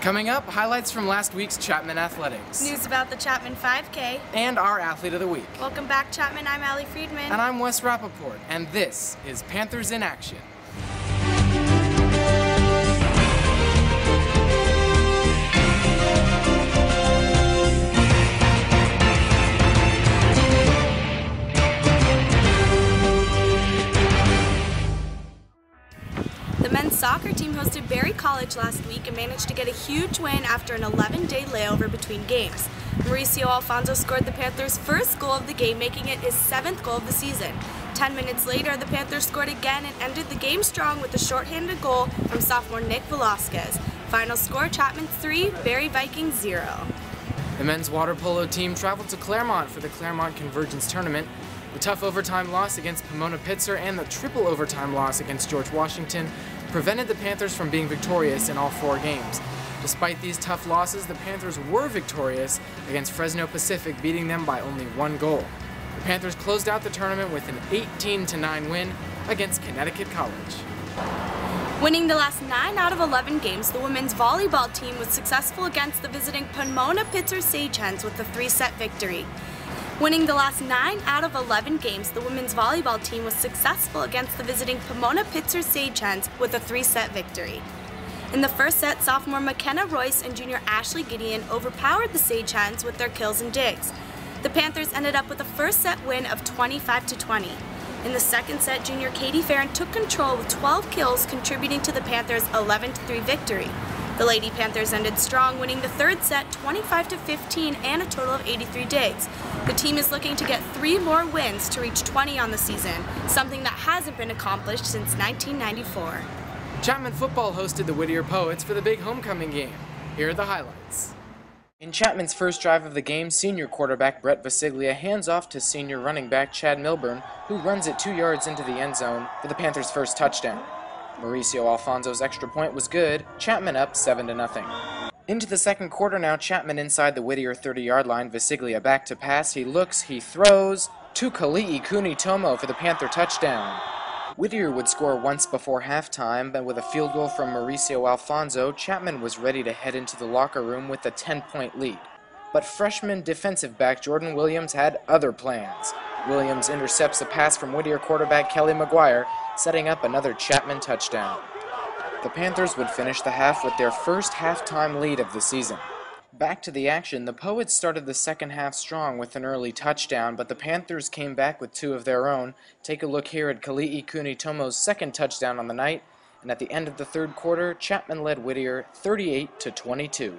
Coming up, highlights from last week's Chapman Athletics. News about the Chapman 5K. And our Athlete of the Week. Welcome back, Chapman. I'm Allie Friedman. And I'm Wes Rappaport. And this is Panthers in Action. The men's soccer team hosted Berry College last week and managed to get a huge win after an 11-day layover between games. Mauricio Alfonso scored the Panthers' first goal of the game, making it his 7th goal of the season. 10 minutes later, the Panthers scored again and ended the game strong with a shorthanded goal from sophomore Nick Velasquez. Final score, Chapman 3, Berry Vikings 0. The men's water polo team traveled to Claremont for the Claremont Convergence Tournament. The tough overtime loss against Pomona Pitzer and the triple overtime loss against George Washington prevented the Panthers from being victorious in all 4 games. Despite these tough losses, the Panthers were victorious against Fresno Pacific, beating them by only 1 goal. The Panthers closed out the tournament with an 18-9 win against Connecticut College. Winning the last 9 out of 11 games, the women's volleyball team was successful against the visiting Pomona Pitzer Sagehens with a 3-set victory. Winning the last 9 out of 11 games, the women's volleyball team was successful against the visiting Pomona Pitzer Sagehens with a 3-set victory. In the first set, sophomore McKenna Royce and junior Ashley Gideon overpowered the Sagehens with their kills and digs. The Panthers ended up with a first set win of 25-20. In the second set, junior Katie Farron took control with 12 kills, contributing to the Panthers' 11-3 victory. The Lady Panthers ended strong, winning the third set 25-15 and a total of 83 digs. The team is looking to get 3 more wins to reach 20 on the season, something that hasn't been accomplished since 1994. Chapman football hosted the Whittier Poets for the big homecoming game. Here are the highlights. In Chapman's first drive of the game, senior quarterback Bret Visciglia hands off to senior running back Chad Milburn, who runs it 2 yards into the end zone for the Panthers' first touchdown. Mauricio Alfonso's extra point was good, Chapman up 7-0. Into the second quarter now, Chapman inside the Whittier 30-yard line, Visciglia back to pass, he looks, he throws, to Kali'i Kunitomo for the Panther touchdown. Whittier would score once before halftime, but with a field goal from Mauricio Alfonso, Chapman was ready to head into the locker room with a 10-point lead. But freshman defensive back Jordan Williams had other plans. Williams intercepts a pass from Whittier quarterback Kelly McGuire, setting up another Chapman touchdown. The Panthers would finish the half with their first halftime lead of the season. Back to the action, the Poets started the second half strong with an early touchdown, but the Panthers came back with 2 of their own. Take a look here at Kali'i Kunitomo's second touchdown on the night, and at the end of the third quarter, Chapman led Whittier 38-22.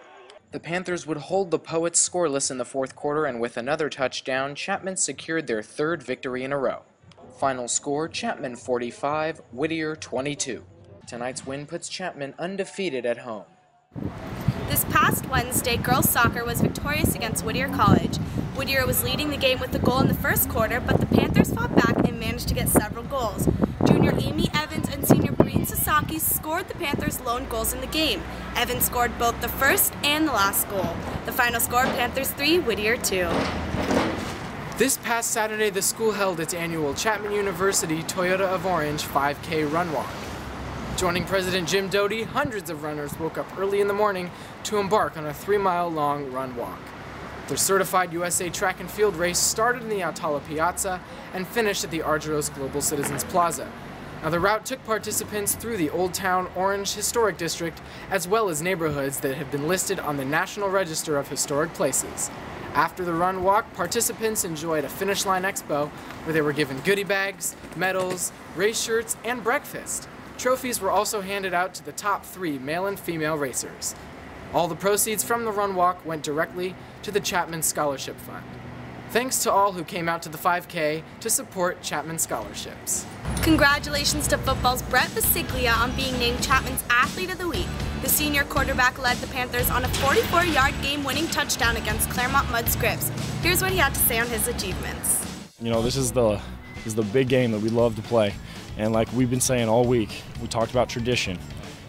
The Panthers would hold the Poets scoreless in the fourth quarter, and with another touchdown, Chapman secured their 3rd victory in a row. Final score, Chapman 45, Whittier 22. Tonight's win puts Chapman undefeated at home. This past Wednesday, girls soccer was victorious against Whittier College. Whittier was leading the game with the goal in the first quarter, but the Panthers fought back and managed to get several goals. Junior Amy Evans and senior Breen Sasaki scored the Panthers' lone goals in the game. Evans scored both the first and the last goal. The final score, Panthers 3, Whittier 2. This past Saturday, the school held its annual Chapman University Toyota of Orange 5K run walk. Joining President Jim Doty, hundreds of runners woke up early in the morning to embark on a 3-mile-long run walk. The Certified USA Track and Field race started in the Altala Piazza and finished at the Argyros Global Citizens Plaza. Now, the route took participants through the Old Town Orange Historic District, as well as neighborhoods that have been listed on the National Register of Historic Places. After the run walk, participants enjoyed a finish line expo where they were given goodie bags, medals, race shirts, and breakfast. Trophies were also handed out to the top 3 male and female racers. All the proceeds from the run walk went directly to the Chapman Scholarship Fund. Thanks to all who came out to the 5K to support Chapman scholarships. Congratulations to football's Bret Visciglia on being named Chapman's Athlete of the Week. The senior quarterback led the Panthers on a 44-yard game-winning touchdown against Claremont Mudscripts. Here's what he had to say on his achievements. You know, this is the big game that we love to play. And like we've been saying all week, we talked about tradition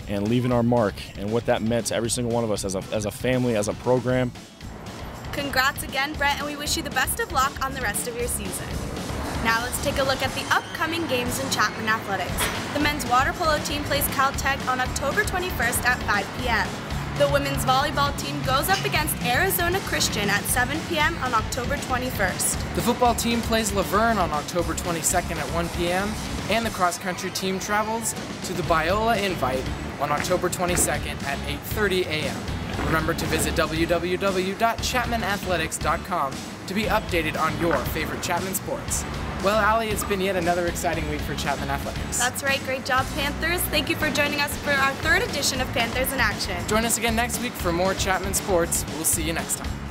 and leaving our mark and what that meant to every single one of us as a family, as a program. Congrats again, Bret, and we wish you the best of luck on the rest of your season. Now let's take a look at the upcoming games in Chapman Athletics. The men's water polo team plays Caltech on October 21st at 5 p.m. The women's volleyball team goes up against Arizona Christian at 7 p.m. on October 21st. The football team plays Laverne on October 22nd at 1 p.m. and the cross-country team travels to the Biola Invite on October 22nd at 8:30 a.m. Remember to visit www.chapmanathletics.com to be updated on your favorite Chapman sports. Well, Allie, it's been yet another exciting week for Chapman Athletics. That's right. Great job, Panthers. Thank you for joining us for our third edition of Panthers in Action. Join us again next week for more Chapman sports. We'll see you next time.